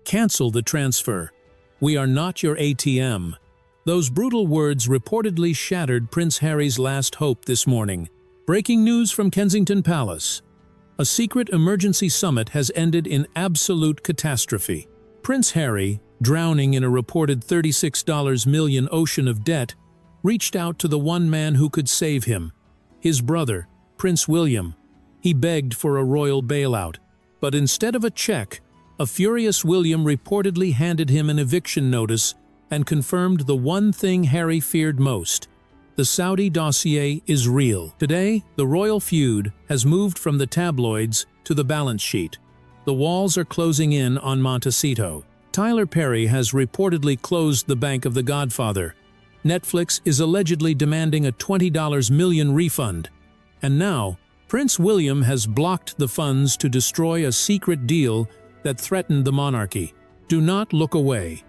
Cancel the transfer. We are not your ATM. Those brutal words reportedly shattered Prince Harry's last hope this morning. Breaking news from Kensington Palace. A secret emergency summit has ended in absolute catastrophe. Prince Harry, drowning in a reported $36 million ocean of debt, reached out to the one man who could save him, his brother, Prince William. He begged for a royal bailout, but instead of a check, a furious William reportedly handed him an eviction notice and confirmed the one thing Harry feared most. The Saudi dossier is real. Today, the royal feud has moved from the tabloids to the balance sheet. The walls are closing in on Montecito. Tyler Perry has reportedly closed the bank of The Godfather. Netflix is allegedly demanding a $20 million refund. And now, Prince William has blocked the funds to destroy a secret deal that threatened the monarchy. Do not look away.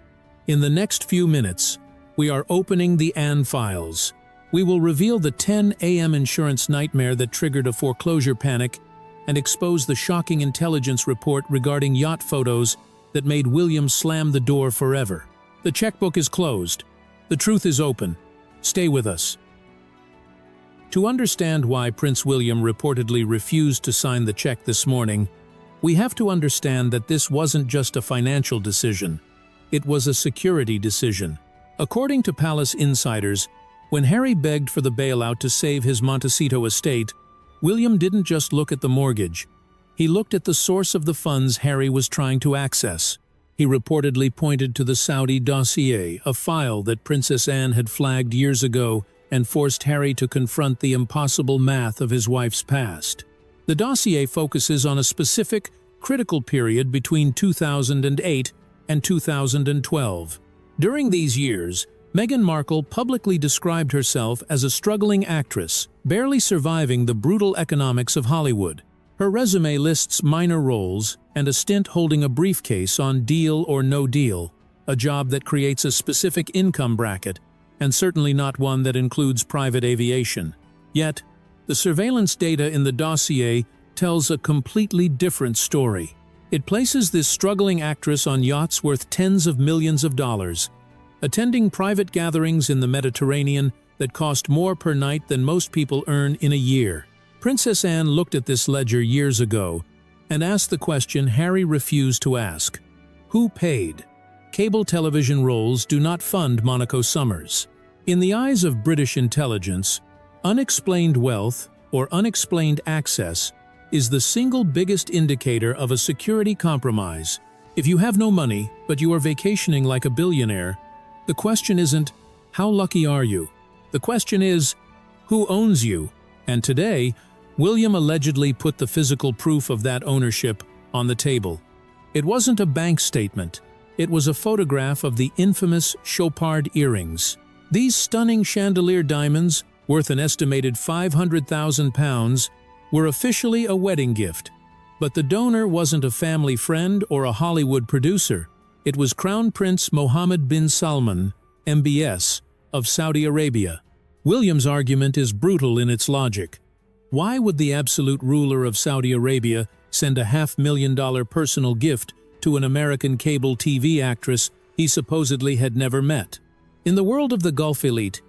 In the next few minutes, we are opening the Anne files. We will reveal the 10 a.m. insurance nightmare that triggered a foreclosure panic and expose the shocking intelligence report regarding yacht photos that made William slam the door forever. The checkbook is closed. The truth is open. Stay with us. To understand why Prince William reportedly refused to sign the check this morning, we have to understand that this wasn't just a financial decision. It was a security decision. According to palace insiders, when Harry begged for the bailout to save his Montecito estate, William didn't just look at the mortgage. He looked at the source of the funds Harry was trying to access. He reportedly pointed to the Saudi dossier, a file that Princess Anne had flagged years ago and forced Harry to confront the impossible math of his wife's past. The dossier focuses on a specific, critical period between 2008 and 2012. During these years, Meghan Markle publicly described herself as a struggling actress, barely surviving the brutal economics of Hollywood. Her resume lists minor roles and a stint holding a briefcase on Deal or No Deal, a job that creates a specific income bracket, and certainly not one that includes private aviation. Yet, the surveillance data in the dossier tells a completely different story. It places this struggling actress on yachts worth tens of millions of dollars, attending private gatherings in the Mediterranean that cost more per night than most people earn in a year. Princess Anne looked at this ledger years ago and asked the question Harry refused to ask. Who paid? Cable television roles do not fund Monaco summers. In the eyes of British intelligence, unexplained wealth or unexplained access is the single biggest indicator of a security compromise. If you have no money, but you are vacationing like a billionaire, the question isn't, how lucky are you? The question is, who owns you? And today, William allegedly put the physical proof of that ownership on the table. It wasn't a bank statement. It was a photograph of the infamous Chopard earrings. These stunning chandelier diamonds, worth an estimated £500,000, were officially a wedding gift. But the donor wasn't a family friend or a Hollywood producer. It was Crown Prince Mohammed bin Salman, MBS, of Saudi Arabia. William's argument is brutal in its logic. Why would the absolute ruler of Saudi Arabia send a $500,000 personal gift to an American cable TV actress he supposedly had never met? In the world of the Gulf elite,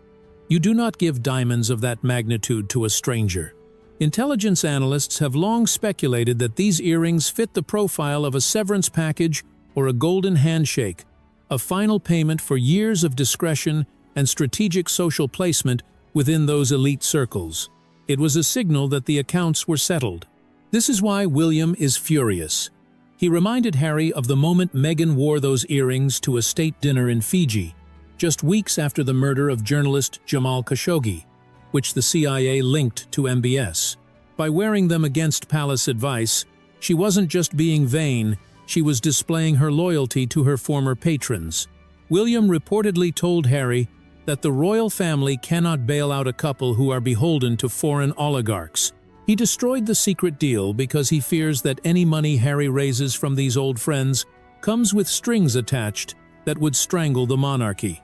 you do not give diamonds of that magnitude to a stranger. Intelligence analysts have long speculated that these earrings fit the profile of a severance package or a golden handshake, a final payment for years of discretion and strategic social placement within those elite circles. It was a signal that the accounts were settled. This is why William is furious. He reminded Harry of the moment Meghan wore those earrings to a state dinner in Fiji, just weeks after the murder of journalist Jamal Khashoggi, which the CIA linked to MBS. By wearing them against palace advice, she wasn't just being vain, she was displaying her loyalty to her former patrons. William reportedly told Harry that the royal family cannot bail out a couple who are beholden to foreign oligarchs. He destroyed the secret deal because he fears that any money Harry raises from these old friends comes with strings attached that would strangle the monarchy.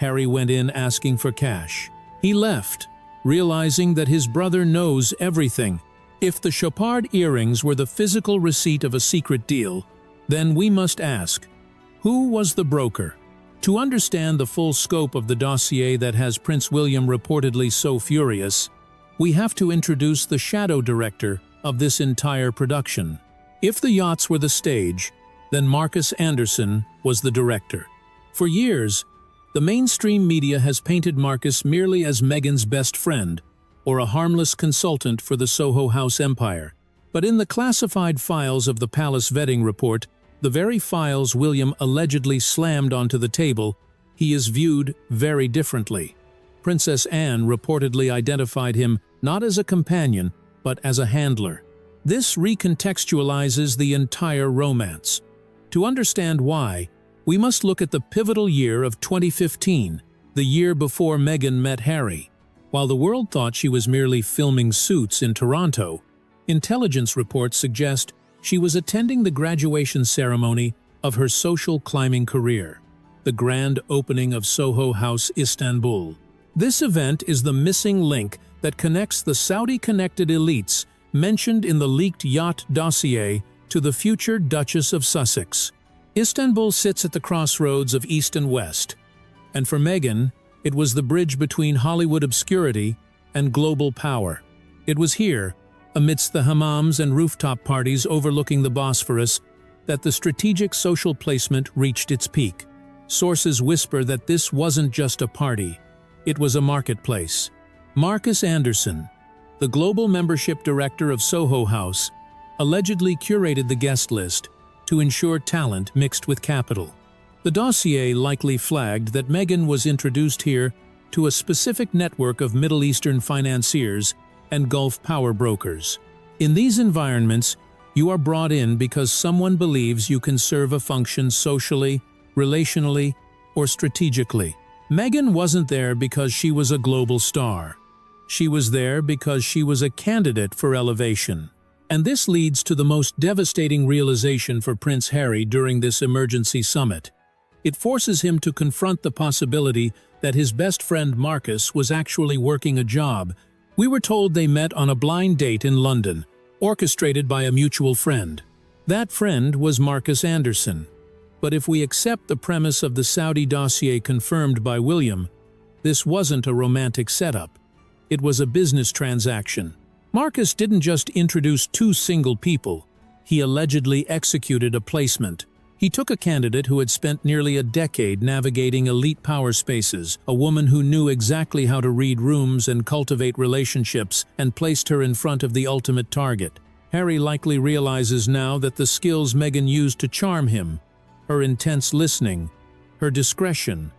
Harry went in asking for cash. He left, realizing that his brother knows everything. If the Chopard earrings were the physical receipt of a secret deal, then we must ask, Who was the broker? To understand the full scope of the dossier that has Prince William reportedly so furious, we have to introduce the shadow director of this entire production. If the yachts were the stage, then Marcus Anderson was the director. For years, the mainstream media has painted Marcus merely as Meghan's best friend, or a harmless consultant for the Soho House empire. But in the classified files of the Palace vetting report, the very files William allegedly slammed onto the table, he is viewed very differently. Princess Anne reportedly identified him not as a companion, but as a handler. This recontextualizes the entire romance. To understand why, we must look at the pivotal year of 2015, the year before Meghan met Harry. While the world thought she was merely filming Suits in Toronto, intelligence reports suggest she was attending the graduation ceremony of her social climbing career, the grand opening of Soho House Istanbul. This event is the missing link that connects the Saudi-connected elites mentioned in the leaked yacht dossier to the future Duchess of Sussex. Istanbul sits at the crossroads of East and West, and for Meghan, it was the bridge between Hollywood obscurity and global power. It was here, amidst the hammams and rooftop parties overlooking the Bosphorus, that the strategic social placement reached its peak. Sources whisper that this wasn't just a party, it was a marketplace. Marcus Anderson, the global membership director of Soho House, allegedly curated the guest list to ensure talent mixed with capital. The dossier likely flagged that Meghan was introduced here to a specific network of Middle Eastern financiers and Gulf power brokers. In these environments, you are brought in because someone believes you can serve a function socially, relationally, or strategically. Meghan wasn't there because she was a global star. She was there because she was a candidate for elevation. And this leads to the most devastating realization for Prince Harry during this emergency summit. It forces him to confront the possibility that his best friend Marcus was actually working a job. We were told they met on a blind date in London, orchestrated by a mutual friend. That friend was Marcus Anderson. But if we accept the premise of the Saudi dossier confirmed by William, this wasn't a romantic setup. It was a business transaction. Marcus didn't just introduce two single people, he allegedly executed a placement. He took a candidate who had spent nearly a decade navigating elite power spaces, a woman who knew exactly how to read rooms and cultivate relationships, and placed her in front of the ultimate target. Harry likely realizes now that the skills Meghan used to charm him, her intense listening, her discretion,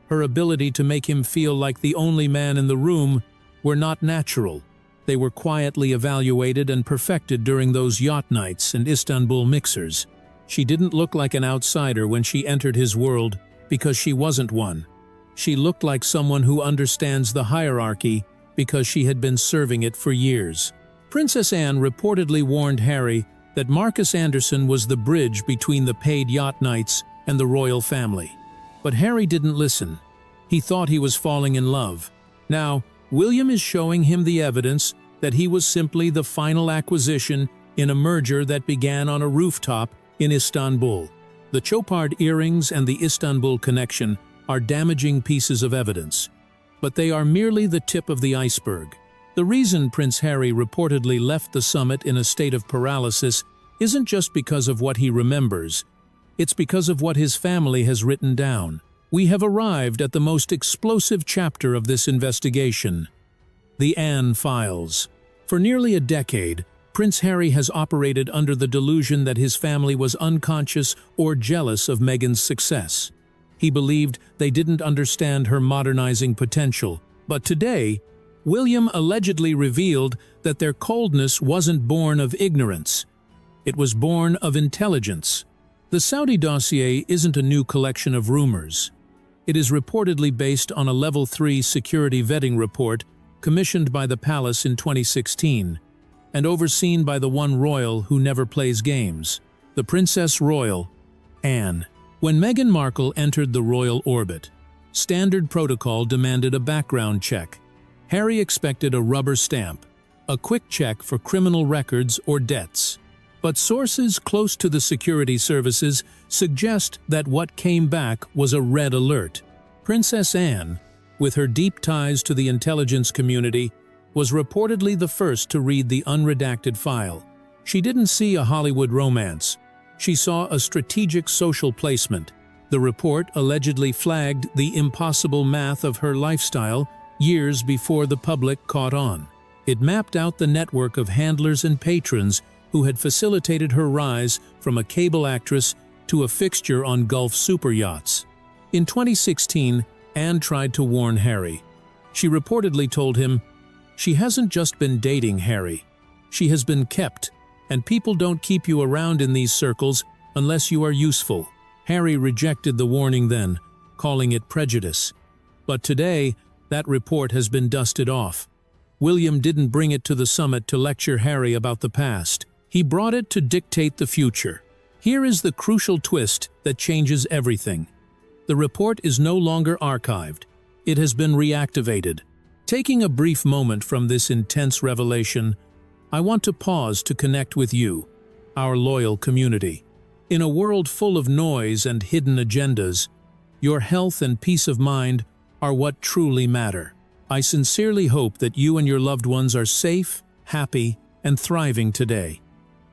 her ability to make him feel like the only man in the room, were not natural. They were quietly evaluated and perfected during those yacht nights and Istanbul mixers. She didn't look like an outsider when she entered his world because she wasn't one. She looked like someone who understands the hierarchy because she had been serving it for years. Princess Anne reportedly warned Harry that Marcus Anderson was the bridge between the paid yacht nights and the royal family. But Harry didn't listen. He thought he was falling in love. Now, William is showing him the evidence that he was simply the final acquisition in a merger that began on a rooftop in Istanbul. The Chopard earrings and the Istanbul connection are damaging pieces of evidence, but they are merely the tip of the iceberg. The reason Prince Harry reportedly left the summit in a state of paralysis isn't just because of what he remembers, it's because of what his family has written down. We have arrived at the most explosive chapter of this investigation, the Anne Files. For nearly a decade, Prince Harry has operated under the delusion that his family was unconscious or jealous of Meghan's success. He believed they didn't understand her modernizing potential. But today, William allegedly revealed that their coldness wasn't born of ignorance. It was born of intelligence. The Saudi dossier isn't a new collection of rumors. It is reportedly based on a Level 3 security vetting report commissioned by the palace in 2016 and overseen by the one royal who never plays games, the Princess Royal, Anne. When Meghan Markle entered the royal orbit, standard protocol demanded a background check. Harry expected a rubber stamp, a quick check for criminal records or debts. But sources close to the security services suggest that what came back was a red alert. Princess Anne, with her deep ties to the intelligence community, was reportedly the first to read the unredacted file. She didn't see a Hollywood romance. She saw a strategic social placement. The report allegedly flagged the impossible math of her lifestyle years before the public caught on. It mapped out the network of handlers and patrons who had facilitated her rise from a cable actress to a fixture on Gulf superyachts. In 2016, Anne tried to warn Harry. She reportedly told him, "She hasn't just been dating Harry. She has been kept, and people don't keep you around in these circles unless you are useful." Harry rejected the warning then, calling it prejudice. But today, that report has been dusted off. William didn't bring it to the summit to lecture Harry about the past. He brought it to dictate the future. Here is the crucial twist that changes everything. The report is no longer archived. It has been reactivated. Taking a brief moment from this intense revelation, I want to pause to connect with you, our loyal community. In a world full of noise and hidden agendas, your health and peace of mind are what truly matter. I sincerely hope that you and your loved ones are safe, happy, and thriving today.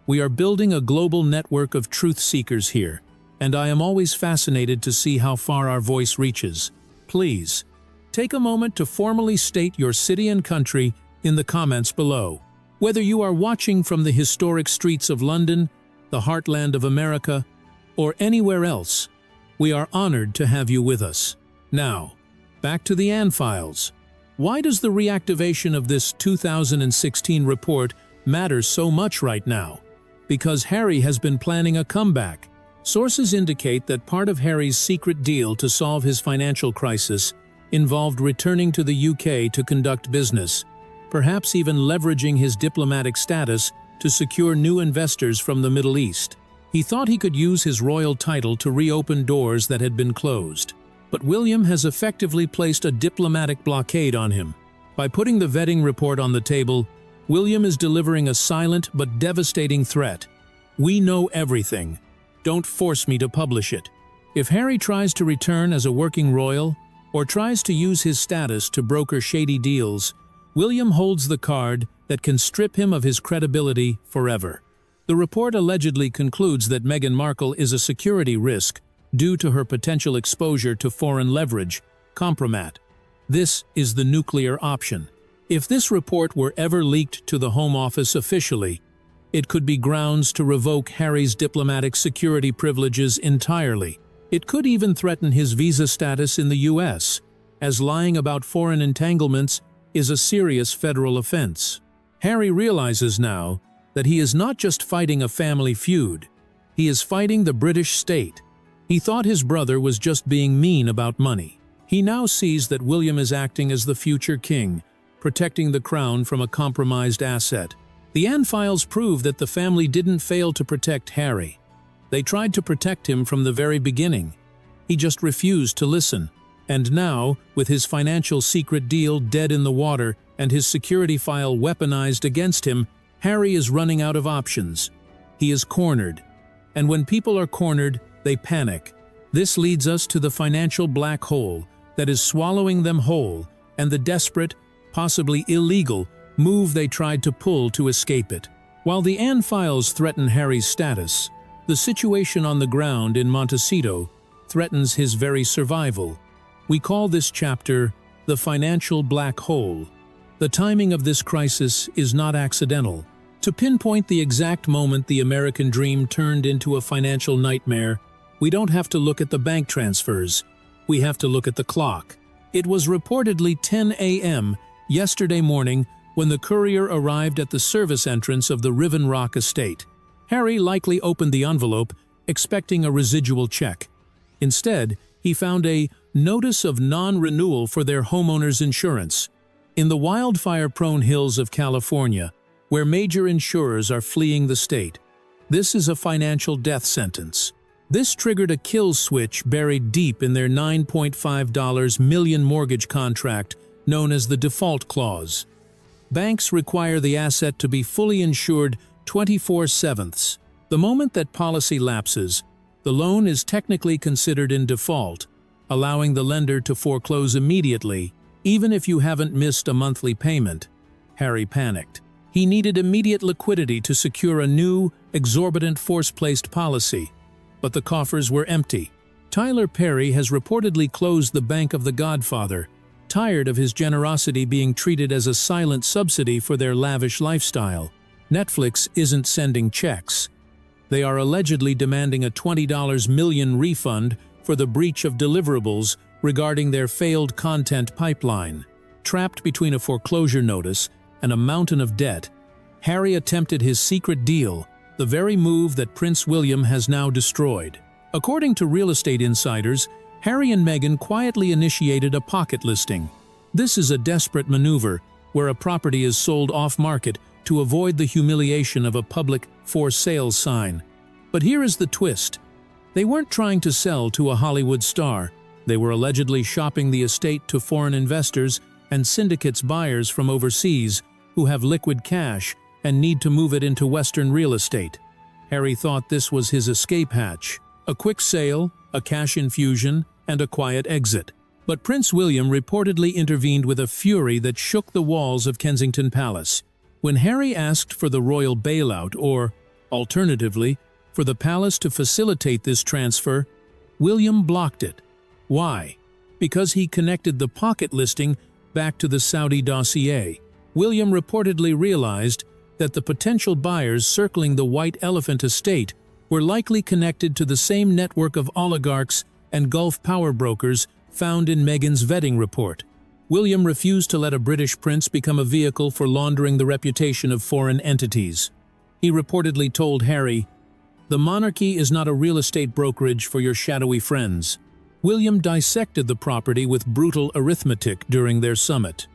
We are building a global network of truth seekers here, and I am always fascinated to see how far our voice reaches. Please, take a moment to formally state your city and country in the comments below. Whether you are watching from the historic streets of London, the heartland of America, or anywhere else, we are honored to have you with us. Now, back to the Anne files. Why does the reactivation of this 2016 report matter so much right now? Because Harry has been planning a comeback. Sources indicate that part of Harry's secret deal to solve his financial crisis involved returning to the UK to conduct business, perhaps even leveraging his diplomatic status to secure new investors from the Middle East. He thought he could use his royal title to reopen doors that had been closed. But William has effectively placed a diplomatic blockade on him. By putting the vetting report on the table, William is delivering a silent but devastating threat. We know everything. Don't force me to publish it. If Harry tries to return as a working royal, or tries to use his status to broker shady deals, William holds the card that can strip him of his credibility forever. The report allegedly concludes that Meghan Markle is a security risk due to her potential exposure to foreign leverage, compromat. This is the nuclear option. If this report were ever leaked to the Home Office officially, it could be grounds to revoke Harry's diplomatic security privileges entirely. It could even threaten his visa status in the US, as lying about foreign entanglements is a serious federal offense. Harry realizes now that he is not just fighting a family feud, he is fighting the British state. He thought his brother was just being mean about money. He now sees that William is acting as the future king, protecting the crown from a compromised asset. The Anne files prove that the family didn't fail to protect Harry. They tried to protect him from the very beginning. He just refused to listen. And now, with his financial secret deal dead in the water and his security file weaponized against him, Harry is running out of options. He is cornered. And when people are cornered, they panic. This leads us to the financial black hole that is swallowing them whole, and the desperate, possibly illegal, move they tried to pull to escape it. While the Anne files threaten Harry's status, the situation on the ground in Montecito threatens his very survival. We call this chapter the financial black hole. The timing of this crisis is not accidental. To pinpoint the exact moment the American dream turned into a financial nightmare, we don't have to look at the bank transfers. We have to look at the clock. It was reportedly 10 a.m. yesterday morning when the courier arrived at the service entrance of the Riven Rock estate. Harry likely opened the envelope, expecting a residual check. Instead, he found a notice of non-renewal for their homeowner's insurance. In the wildfire-prone hills of California, where major insurers are fleeing the state, this is a financial death sentence. This triggered a kill switch buried deep in their $9.5 million mortgage contract known as the default clause. Banks require the asset to be fully insured 24/7, The moment that policy lapses, the loan is technically considered in default, allowing the lender to foreclose immediately, even if you haven't missed a monthly payment. Harry panicked. He needed immediate liquidity to secure a new, exorbitant force-placed policy, but the coffers were empty. Tyler Perry has reportedly closed the Bank of the Godfather, tired of his generosity being treated as a silent subsidy for their lavish lifestyle. Netflix isn't sending checks. They are allegedly demanding a $20 million refund for the breach of deliverables regarding their failed content pipeline. Trapped between a foreclosure notice and a mountain of debt, Harry attempted his secret deal, the very move that Prince William has now destroyed. According to real estate insiders, Harry and Meghan quietly initiated a pocket listing. This is a desperate maneuver where a property is sold off-market to avoid the humiliation of a public for sale sign. But here is the twist. They weren't trying to sell to a Hollywood star. They were allegedly shopping the estate to foreign investors and syndicates buyers from overseas who have liquid cash and need to move it into Western real estate. Harry thought this was his escape hatch. A quick sale, a cash infusion, and a quiet exit. But Prince William reportedly intervened with a fury that shook the walls of Kensington Palace. When Harry asked for the royal bailout or, alternatively, for the palace to facilitate this transfer, William blocked it. Why? Because he connected the pocket listing back to the Saudi dossier. William reportedly realized that the potential buyers circling the White Elephant estate were likely connected to the same network of oligarchs and Gulf power brokers found in Meghan's vetting report. William refused to let a British prince become a vehicle for laundering the reputation of foreign entities. He reportedly told Harry, "The monarchy is not a real estate brokerage for your shadowy friends." William dissected the property with brutal arithmetic during their summit.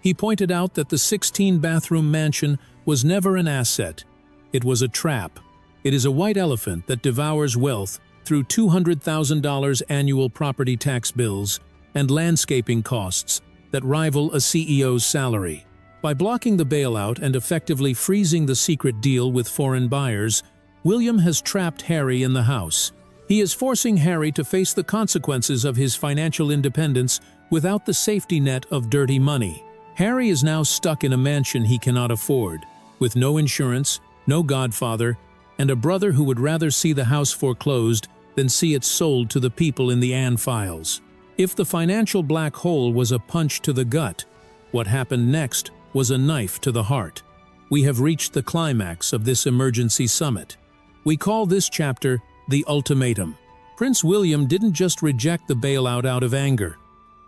He pointed out that the 16-bathroom mansion was never an asset. It was a trap. It is a white elephant that devours wealth through $200,000 annual property tax bills and landscaping costs that rival a CEO's salary. By blocking the bailout and effectively freezing the secret deal with foreign buyers, William has trapped Harry in the house. He is forcing Harry to face the consequences of his financial independence without the safety net of dirty money. Harry is now stuck in a mansion he cannot afford, with no insurance, no godfather, and a brother who would rather see the house foreclosed than see it sold to the people in the Anne files. If the financial black hole was a punch to the gut, what happened next was a knife to the heart. We have reached the climax of this emergency summit. We call this chapter the ultimatum. Prince William didn't just reject the bailout out of anger.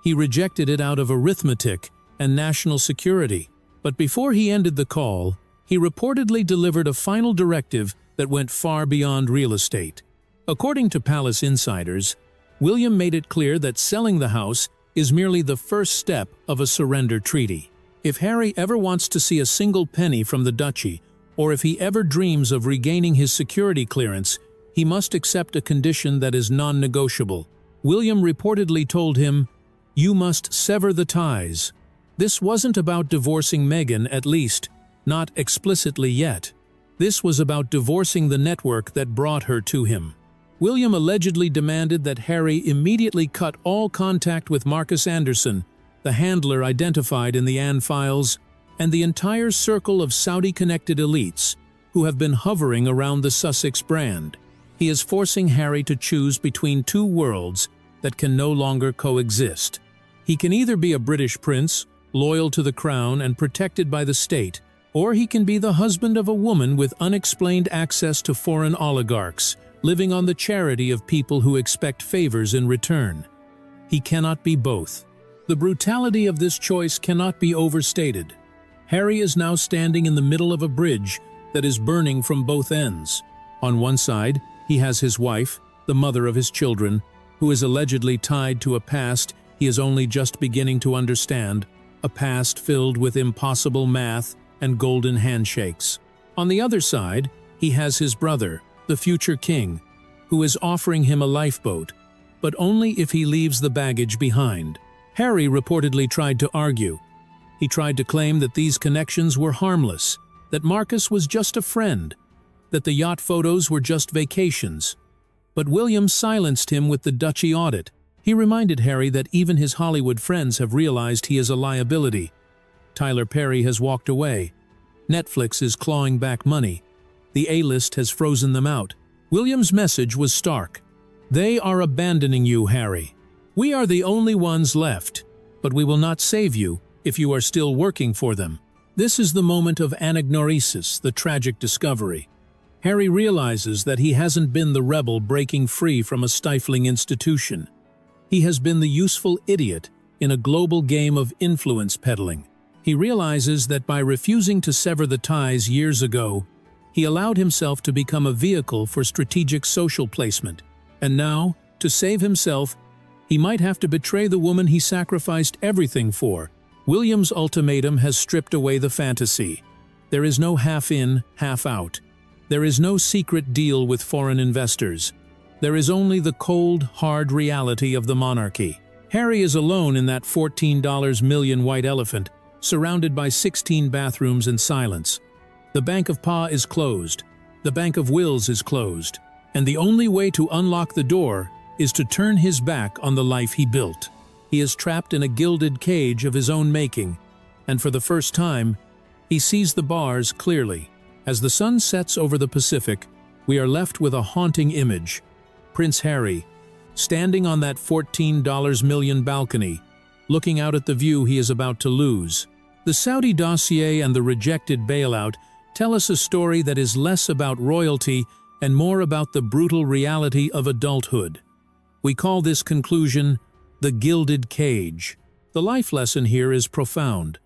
He rejected it out of arithmetic and national security. But before he ended the call, he reportedly delivered a final directive that went far beyond real estate. According to palace insiders, William made it clear that selling the house is merely the first step of a surrender treaty. If Harry ever wants to see a single penny from the duchy, or if he ever dreams of regaining his security clearance, he must accept a condition that is non-negotiable. William reportedly told him, "You must sever the ties." This wasn't about divorcing Meghan, at least, not explicitly yet. This was about divorcing the network that brought her to him. William allegedly demanded that Harry immediately cut all contact with Marcus Anderson, the handler identified in the Anne files, and the entire circle of Saudi-connected elites who have been hovering around the Sussex brand. He is forcing Harry to choose between two worlds that can no longer coexist. He can either be a British prince, loyal to the crown and protected by the state, or he can be the husband of a woman with unexplained access to foreign oligarchs, living on the charity of people who expect favors in return. He cannot be both. The brutality of this choice cannot be overstated. Harry is now standing in the middle of a bridge that is burning from both ends. On one side, he has his wife, the mother of his children, who is allegedly tied to a past he is only just beginning to understand, a past filled with impossible math and golden handshakes. On the other side, he has his brother, the future king, who is offering him a lifeboat, but only if he leaves the baggage behind. Harry reportedly tried to argue. He tried to claim that these connections were harmless, that Marcus was just a friend. that the yacht photos were just vacations. But William silenced him with the Duchy audit. He reminded Harry that even his Hollywood friends have realized he is a liability. Tyler Perry has walked away. Netflix is clawing back money. The A-list has frozen them out. William's message was stark. They are abandoning you, Harry. We are the only ones left, but we will not save you if you are still working for them. This is the moment of anagnoresis, the tragic discovery. Harry realizes that he hasn't been the rebel breaking free from a stifling institution. He has been the useful idiot in a global game of influence peddling. He realizes that by refusing to sever the ties years ago, he allowed himself to become a vehicle for strategic social placement. And now, to save himself, he might have to betray the woman he sacrificed everything for. William's ultimatum has stripped away the fantasy. There is no half in, half out. There is no secret deal with foreign investors. There is only the cold, hard reality of the monarchy. Harry is alone in that $14 million white elephant, surrounded by 16 bathrooms and silence. The Bank of Pa is closed. The Bank of Wills is closed. And the only way to unlock the door is to turn his back on the life he built. He is trapped in a gilded cage of his own making, and for the first time, he sees the bars clearly. As the sun sets over the Pacific, we are left with a haunting image. Prince Harry, standing on that $14 million balcony, looking out at the view he is about to lose. The Saudi dossier and the rejected bailout tell us a story that is less about royalty and more about the brutal reality of adulthood. We call this conclusion the gilded cage. The life lesson here is profound.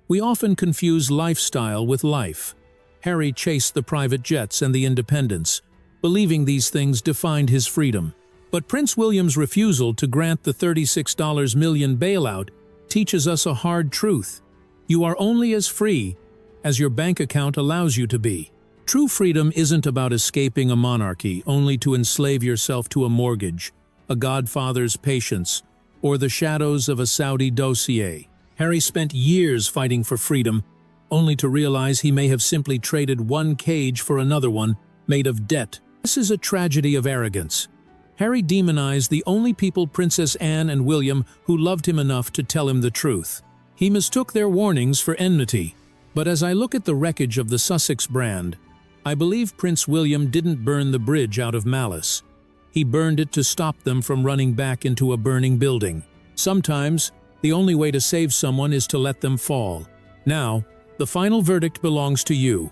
We often confuse lifestyle with life. Harry chased the private jets and the independence, believing these things defined his freedom. But Prince William's refusal to grant the $36 million bailout teaches us a hard truth. You are only as free as your bank account allows you to be. True freedom isn't about escaping a monarchy only to enslave yourself to a mortgage, a godfather's patience, or the shadows of a Saudi dossier. Harry spent years fighting for freedom, only to realize he may have simply traded one cage for another one, made of debt. This is a tragedy of arrogance. Harry demonized the only people, Princess Anne and William, who loved him enough to tell him the truth. He mistook their warnings for enmity. But as I look at the wreckage of the Sussex brand, I believe Prince William didn't burn the bridge out of malice. He burned it to stop them from running back into a burning building. Sometimes, the only way to save someone is to let them fall. Now, the final verdict belongs to you.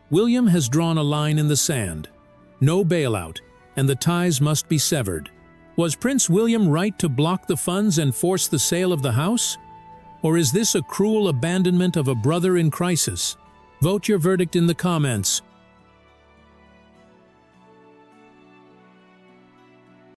William has drawn a line in the sand. No bailout, and the ties must be severed. Was Prince William right to block the funds and force the sale of the house? Or is this a cruel abandonment of a brother in crisis? Vote your verdict in the comments.